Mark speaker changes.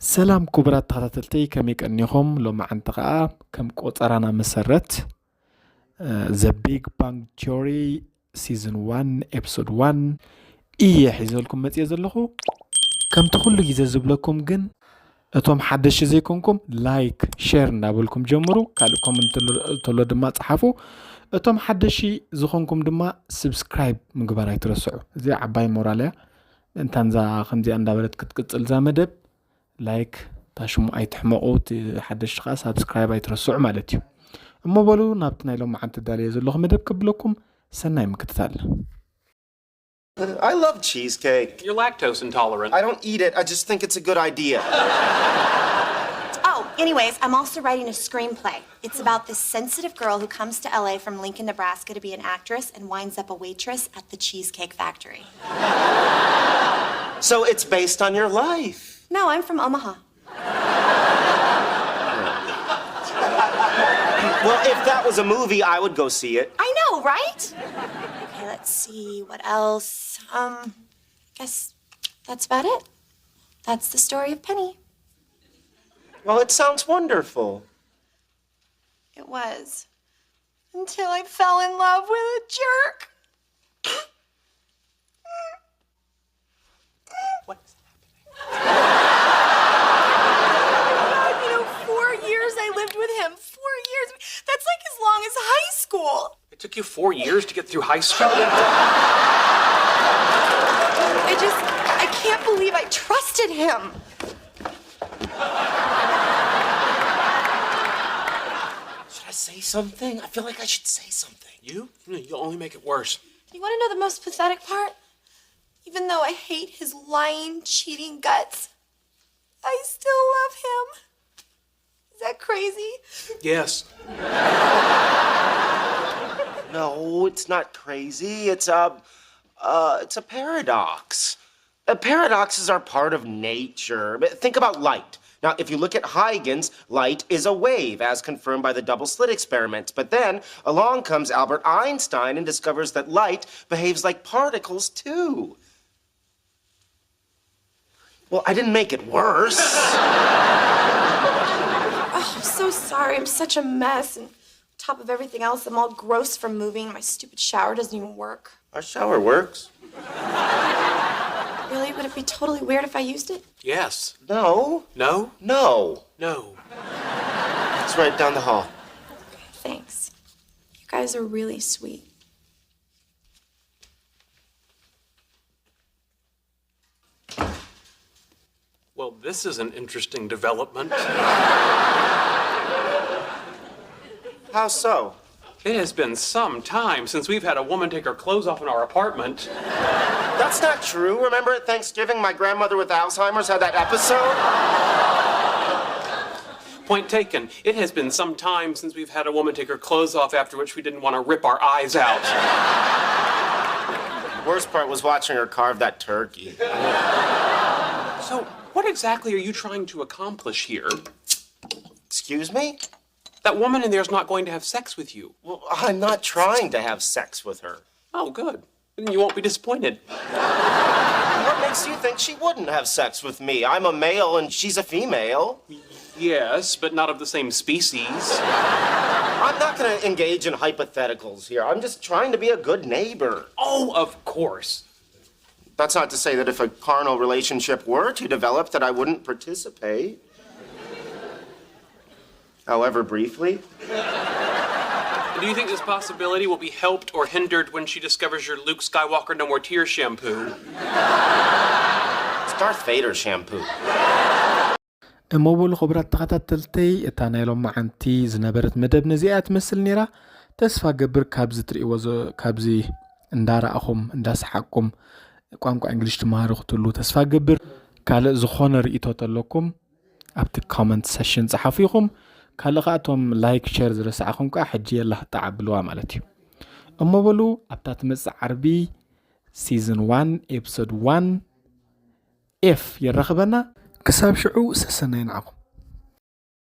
Speaker 1: سلام كبرات تغطلتي كم يكنيهم لو ما عنتقى كم قطرانا مسرت The Big Bang Theory Season 1 Episode 1 إيه حيزولكم متى يزلخو كم تخلو يزبلكم جن أتوم حدش زيكمكم لايك شير نابلكم جمرو كالكم تلو دما تصحفو أتوم حدشي زخونكم دما سبسكرايب مقبراي ترسعو زي عباي موراليا انتانزا خمزي اندابلت كتقصل زامدب لايك تاشمو اي تحمقو حدش خا سبسكرايب اي ترسعو مالتيو اما بولو نابتنا لو معان تدالي زلوخ مدب كبلكم سناي مكتثال
Speaker 2: I love cheesecake.
Speaker 3: You're lactose intolerant.
Speaker 2: I don't eat it. I just think it's a good idea.
Speaker 4: Oh, anyways, I'm also writing a screenplay. It's about this sensitive girl who comes to LA from Lincoln, Nebraska to be an actress and winds up a waitress at the Cheesecake Factory.
Speaker 2: So it's based on your life.
Speaker 4: No, I'm from Omaha.
Speaker 2: Well, if that was a movie, I would go see it.
Speaker 4: I know, right? Okay, let's see. What else? Guess that's about it. That's the story of Penny.
Speaker 2: Well, it sounds wonderful.
Speaker 4: It was. Until I fell in love with a jerk.
Speaker 2: What's
Speaker 4: God, 4 years I lived with him. 4 years. That's like as long as high school.
Speaker 3: It took you 4 years to get through high school?
Speaker 4: I can't believe I trusted him.
Speaker 2: Should I say something? I feel like I should say something.
Speaker 3: You'll only make it worse.
Speaker 4: You want to know the most pathetic part? Even though I hate his lying, cheating guts, I still love him. Is that crazy?
Speaker 3: Yes.
Speaker 2: No, it's not crazy. It's a paradox. Paradoxes are part of nature. Think about light. Now, if you look at Huygens, light is a wave, as confirmed by the double-slit experiment. But then, along comes Albert Einstein and discovers that light behaves like particles, too. Well, I didn't make it worse.
Speaker 4: Oh, I'm so sorry. I'm such a mess. And on top of everything else, I'm all gross from moving. My stupid shower doesn't even work.
Speaker 2: Our shower works.
Speaker 4: Really? Would it be totally weird if I used it?
Speaker 3: Yes.
Speaker 2: No.
Speaker 3: No?
Speaker 2: No.
Speaker 3: No.
Speaker 2: It's right down the hall.
Speaker 4: Thanks. You guys are really sweet.
Speaker 3: Well, this is an interesting development.
Speaker 2: How so?
Speaker 3: It has been some time since we've had a woman take her clothes off in our apartment.
Speaker 2: That's not true. Remember at Thanksgiving, my grandmother with Alzheimer's had that episode?
Speaker 3: Point taken. It has been some time since we've had a woman take her clothes off after which we didn't want to rip our eyes out.
Speaker 2: Worst part was watching her carve that turkey.
Speaker 3: So, what exactly are you trying to accomplish here?
Speaker 2: Excuse me?
Speaker 3: That woman in there is not going to have sex with you.
Speaker 2: Well, I'm not trying to have sex with her.
Speaker 3: Oh, good. Then you won't be disappointed.
Speaker 2: What makes you think she wouldn't have sex with me? I'm a male and she's a female.
Speaker 3: Yes, but not of the same species.
Speaker 2: I'm not going to engage in hypotheticals here. I'm just trying to be a good neighbor.
Speaker 3: Oh, of course.
Speaker 2: That's not to say that if a carnal relationship were to develop that I wouldn't participate. However briefly.
Speaker 3: Do you think this possibility will be helped or hindered when she discovers your Luke Skywalker No More Tears shampoo?
Speaker 2: It's Darth Vader shampoo.
Speaker 1: እሞብል خبرات ተኸታተልተይ እታ ናይ ሎም ማዓንቲ ዝነበረት መደብ ነዚኣ ትመስል ነይራ ተስፋ ገብር ካብዚ ትሪእዎ ካብዚ እንዳራእኹም እንዳስሓቅኩም ቋንቋ እንግሊሽ ትማሃሩ ክትሉ ተስፋ ገብር ካልእ ዝኾነ ርእይቶ ተለኩም ኣብቲ ኮመንት ሴሽን ጻሓፉ ኢኹም ካልእ ኻቶም ላይክ ሼር ዝረሳዕኹም ካ ሕጂ የላ ተዓብልዋ ማለት እዩ እሞበሉ ኣብታ ትመጽእ ዓርቢ ሲዝን 1 ኤፒሶድ 1 ኤፍ ይረኽበና كساب شعو سسنين عقم